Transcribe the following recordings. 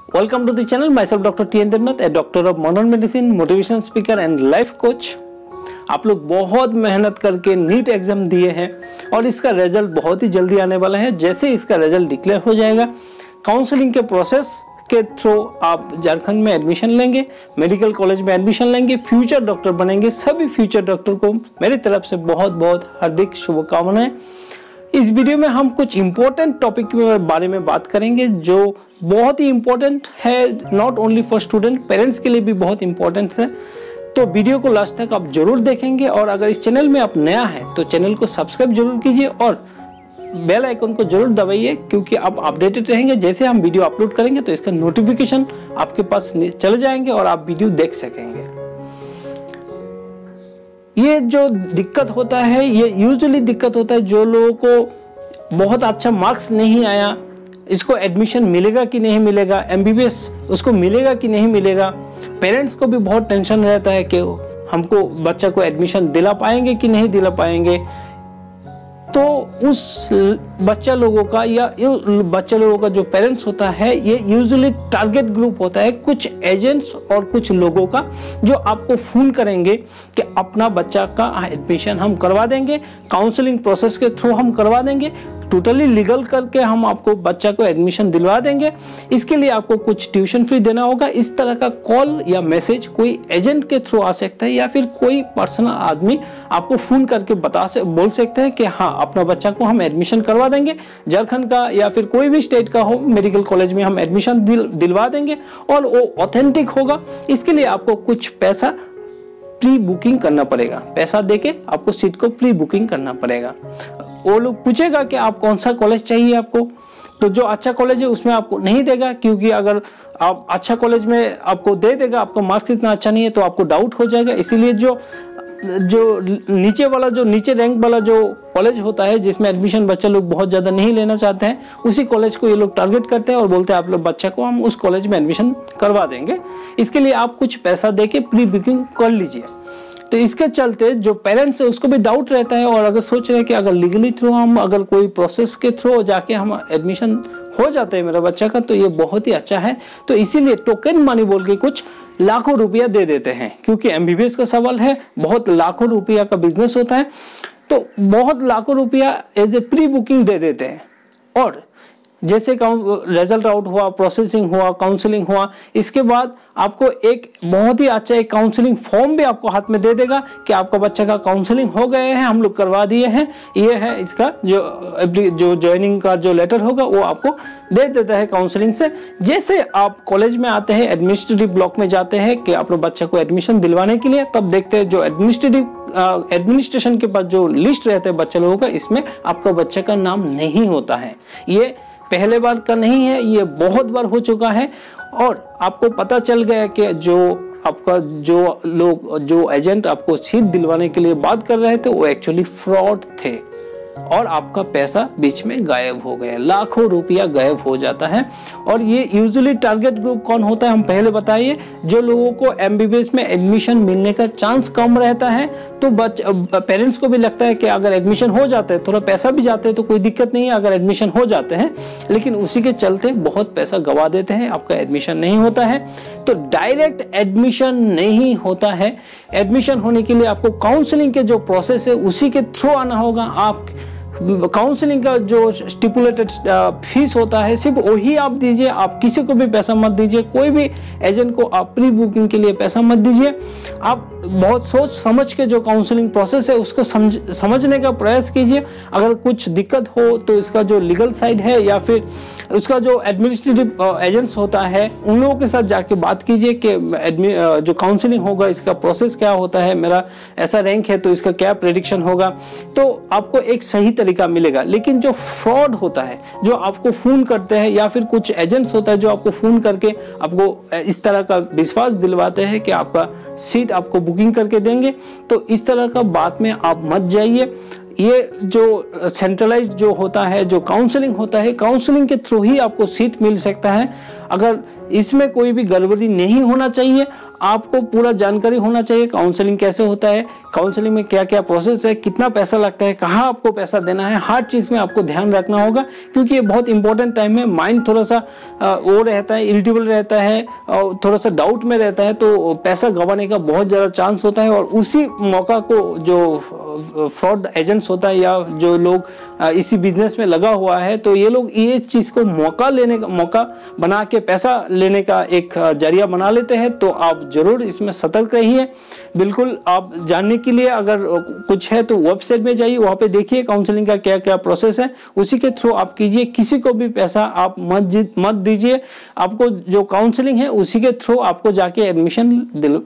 Welcome to the channel. Myself Dr. T.N. Devnath, a doctor of modern medicine, motivation speaker and life coach. आप लोग बहुत मेहनत करके NEET exam दिए हैं और इसका रिजल्ट बहुत ही जल्दी आने वाला है। जैसे इसका रिजल्ट डिक्लेयर हो जाएगा, काउंसलिंग के प्रोसेस के थ्रू आप झारखंड में एडमिशन लेंगे, मेडिकल कॉलेज में एडमिशन लेंगे, फ्यूचर डॉक्टर बनेंगे। सभी फ्यूचर डॉक्टर को मेरी तरफ से बहुत बहुत हार्दिक शुभकामनाएं। इस वीडियो में हम कुछ इंपॉर्टेंट टॉपिक के बारे में बात करेंगे जो बहुत ही इंपॉर्टेंट है, not only for student, parents के लिए भी बहुत इंपॉर्टेंट है। तो वीडियो को लास्ट तक आप जरूर देखेंगे और अगर इस चैनल में आप नया हैं तो चैनल को सब्सक्राइब जरूर कीजिए और बेल आइकन को जरूर दबाइए, क्योंकि आप अपडेटेड रहेंगे। जैसे हम वीडियो अपलोड करेंगे तो इसका नोटिफिकेशन आपके पास चले जाएंगे और आप वीडियो देख सकेंगे। ये जो दिक्कत होता है, ये यूजुअली दिक्कत होता है जो लोगों को बहुत अच्छा मार्क्स नहीं आया, इसको एडमिशन मिलेगा कि नहीं मिलेगा, एमबीबीएस उसको मिलेगा कि नहीं मिलेगा। पेरेंट्स को भी बहुत टेंशन रहता है कि हमको बच्चा को एडमिशन दिला पाएंगे कि नहीं दिला पाएंगे। तो उस बच्चा लोगों का या बच्चा लोगों का जो पेरेंट्स होता है, ये यूजुअली टारगेट ग्रुप होता है कुछ एजेंट्स और कुछ लोगों का, जो आपको फोन करेंगे कि अपना बच्चा का एडमिशन हम करवा देंगे, काउंसलिंग प्रोसेस के थ्रू हम करवा देंगे, टोटली लीगल करके हम आपको बच्चा को एडमिशन दिलवा देंगे। इसके लिए आपको कुछ ट्यूशन फी देना होगा। इस तरह का कॉल या मैसेज कोई एजेंट के थ्रू आ सकता है या फिर कोई पर्सनल आदमी आपको फोन करके बोल सकते हैं कि हाँ, अपना बच्चा को हम एडमिशन करवा देंगे, झारखंड का या फिर कोई भी स्टेट का हो, मेडिकल कॉलेज में हम एडमिशन दिलवा देंगे और वो ऑथेंटिक होगा। इसके लिए आपको कुछ पैसा प्री बुकिंग करना पड़ेगा, पैसा देके आपको सीट को प्री बुकिंग करना पड़ेगा। वो लोग पूछेगा कि आप कौन सा कॉलेज चाहिए आपको, तो जो अच्छा कॉलेज है उसमें आपको नहीं देगा, क्योंकि अगर आप अच्छा कॉलेज में आपको दे देगा, आपका मार्क्स इतना अच्छा नहीं है तो आपको डाउट हो जाएगा। इसीलिए जो नीचे रैंक वाला जो कॉलेज होता है, जिसमें एडमिशन बच्चा लोग बहुत ज्यादा नहीं लेना चाहते हैं, उसी कॉलेज को ये लोग टारगेट करते हैं और बोलते हैं आप लोग बच्चा को हम उस कॉलेज में एडमिशन करवा देंगे। इसके लिए आप कुछ पैसा देके प्री बुकिंग कर लीजिए। तो इसके चलते जो पेरेंट्स है उसको भी डाउट रहता है और अगर सोच रहे हैं कि अगर लीगली थ्रू हम अगर कोई प्रोसेस के थ्रू जाके हम एडमिशन हो जाते हैं मेरा बच्चा का, तो ये बहुत ही अच्छा है। तो इसीलिए टोकन मनी बोल के कुछ लाखों रुपया दे देते हैं, क्योंकि एमबीबीएस का सवाल है, बहुत लाखों रुपया का बिजनेस होता है, तो बहुत लाखों रुपया एज ए प्री बुकिंग दे देते हैं। और जैसे रिजल्ट आउट हुआ, प्रोसेसिंग हुआ, काउंसलिंग हुआ, इसके बाद आपको एक बहुत ही अच्छा एक काउंसलिंग फॉर्म भी आपको हाथ में दे देगा कि आपका बच्चा का काउंसलिंग हो गए हैं, हम लोग करवा दिए हैं, ये है इसका जो ज्वाइनिंग का जो लेटर होगा वो आपको दे देता है काउंसलिंग से। जैसे आप कॉलेज में आते हैं, एडमिनिस्ट्रेटिव ब्लॉक में जाते हैं कि अपने बच्चे को एडमिशन दिलवाने के लिए, तब देखते हैं जो एडमिनिस्ट्रेशन के पास जो लिस्ट रहता है बच्चे लोगों का, इसमें आपका बच्चे का नाम नहीं होता है। ये पहले बार का नहीं है, ये बहुत बार हो चुका है और आपको पता चल गया कि जो एजेंट आपको सीट दिलवाने के लिए बात कर रहे थे वो एक्चुअली फ्रॉड थे और आपका पैसा बीच में गायब हो गया, लाखों रुपया गायब हो जाता है। और ये यूजुअली टारगेट ग्रुप कौन होता है हम पहले बताइए, जो लोगों को एमबीबीएस में एडमिशन मिलने का चांस कम रहता है। तो पेरेंट्स को भी लगता है कि अगर एडमिशन हो जाता है, थोड़ा पैसा भी जाते हैं तो कोई दिक्कत नहीं है अगर एडमिशन हो जाते हैं, लेकिन उसी के चलते बहुत पैसा गवा देते हैं, आपका एडमिशन नहीं होता है। तो डायरेक्ट एडमिशन नहीं होता है। एडमिशन होने के लिए आपको काउंसलिंग के जो प्रोसेस है उसी के थ्रू आना होगा। आप काउंसलिंग का जो स्टिपुलेटेड फीस होता है सिर्फ वही आप दीजिए, आप किसी को भी पैसा मत दीजिए, कोई भी एजेंट को आप प्री बुकिंग के लिए पैसा मत दीजिए। आप बहुत सोच समझ के जो काउंसलिंग प्रोसेस है उसको समझने का प्रयास कीजिए। अगर कुछ दिक्कत हो तो इसका जो लीगल साइड है या फिर उसका जो एडमिनिस्ट्रेटिव एजेंट्स होता है उन लोगों के साथ जाके बात कीजिए कि जो काउंसलिंग होगा इसका प्रोसेस क्या होता है, मेरा ऐसा रैंक है तो इसका क्या प्रेडिक्शन होगा, तो आपको एक सही तरीका मिलेगा। लेकिन जो फ्रॉड होता है, जो आपको फोन करते हैं या फिर कुछ एजेंट्स होता है जो आपको फोन करके आपको इस तरह का विश्वास दिलवाते हैं कि आपका सीट आपको बुकिंग करके देंगे, तो इस तरह का बात में आप मत जाइए। ये जो सेंट्रलाइज जो होता है, जो काउंसलिंग होता है, काउंसलिंग के थ्रू ही आपको सीट मिल सकता है। अगर इसमें कोई भी गड़बड़ी नहीं होना चाहिए, आपको पूरा जानकारी होना चाहिए काउंसलिंग कैसे होता है, काउंसलिंग में क्या क्या प्रोसेस है, कितना पैसा लगता है, कहाँ आपको पैसा देना है, हर चीज़ में आपको ध्यान रखना होगा, क्योंकि ये बहुत इंपॉर्टेंट टाइम है। माइंड थोड़ा सा वो रहता है, इरिटेबल रहता है और थोड़ा सा डाउट में रहता है, तो पैसा गंवाने का बहुत ज़्यादा चांस होता है। और उसी मौका को जो फ्रॉड एजेंट्स होता है या जो लोग इसी बिजनेस में लगा हुआ है, तो ये लोग ये चीज़ को मौका बना के पैसा लेने का एक जरिया बना लेते हैं। तो आप जरूर इसमें सतर्क रहिए। बिल्कुल, आप जानने के लिए अगर कुछ है तो वेबसाइट में जाइए, वहाँ पे देखिए काउंसलिंग का क्या क्या प्रोसेस है, उसी के थ्रू आप कीजिए। किसी को भी पैसा आप मत दीजिए। आपको जो काउंसलिंग है उसी के थ्रू आपको जाके एडमिशन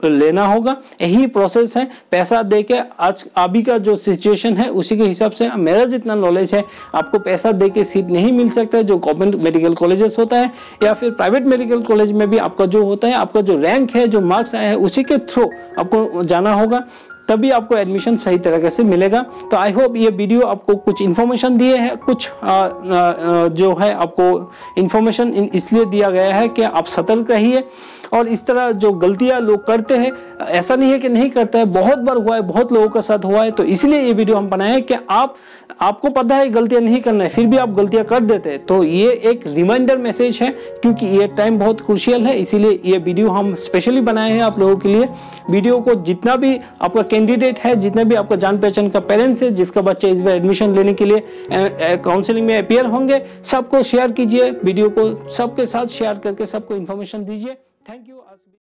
लेना होगा, यही प्रोसेस है। पैसा दे के आज अभी का जो सिचुएशन है उसी के हिसाब से मेरा जितना नॉलेज है, आपको पैसा दे के सीट नहीं मिल सकता है। जो गवर्नमेंट मेडिकल कॉलेजेस होता है या फिर प्राइवेट मेडिकल कॉलेज में भी आपका जो होता है, आपका जो रैंक है, जो मार्क्स आया है, उसी के थ्रू आपको जाना होगा, तभी आपको एडमिशन सही तरीके से मिलेगा। तो आई होप ये वीडियो आपको कुछ इन्फॉर्मेशन दिए है, कुछ जो है आपको इन्फॉर्मेशन इसलिए दिया गया है कि आप सतर्क रहिए। और इस तरह जो गलतियां लोग करते हैं, ऐसा नहीं है कि नहीं करता है, बहुत बार हुआ है, बहुत लोगों के साथ हुआ है। तो इसलिए ये वीडियो हम बनाए कि आपको पता है गलतियां नहीं करना है, फिर भी आप गलतियां कर देते हैं। तो ये एक रिमाइंडर मैसेज है, क्योंकि ये टाइम बहुत क्रूशियल है, इसीलिए ये वीडियो हम स्पेशली बनाए हैं आप लोगों के लिए। वीडियो को जितना भी आपका कैंडिडेट है, जितने भी आपका जान पहचान का पेरेंट्स है, जिसका बच्चा इस बार एडमिशन लेने के लिए काउंसलिंग में अपीयर होंगे, सबको शेयर कीजिए। वीडियो को सबके साथ शेयर करके सबको इन्फॉर्मेशन दीजिए। Thank you.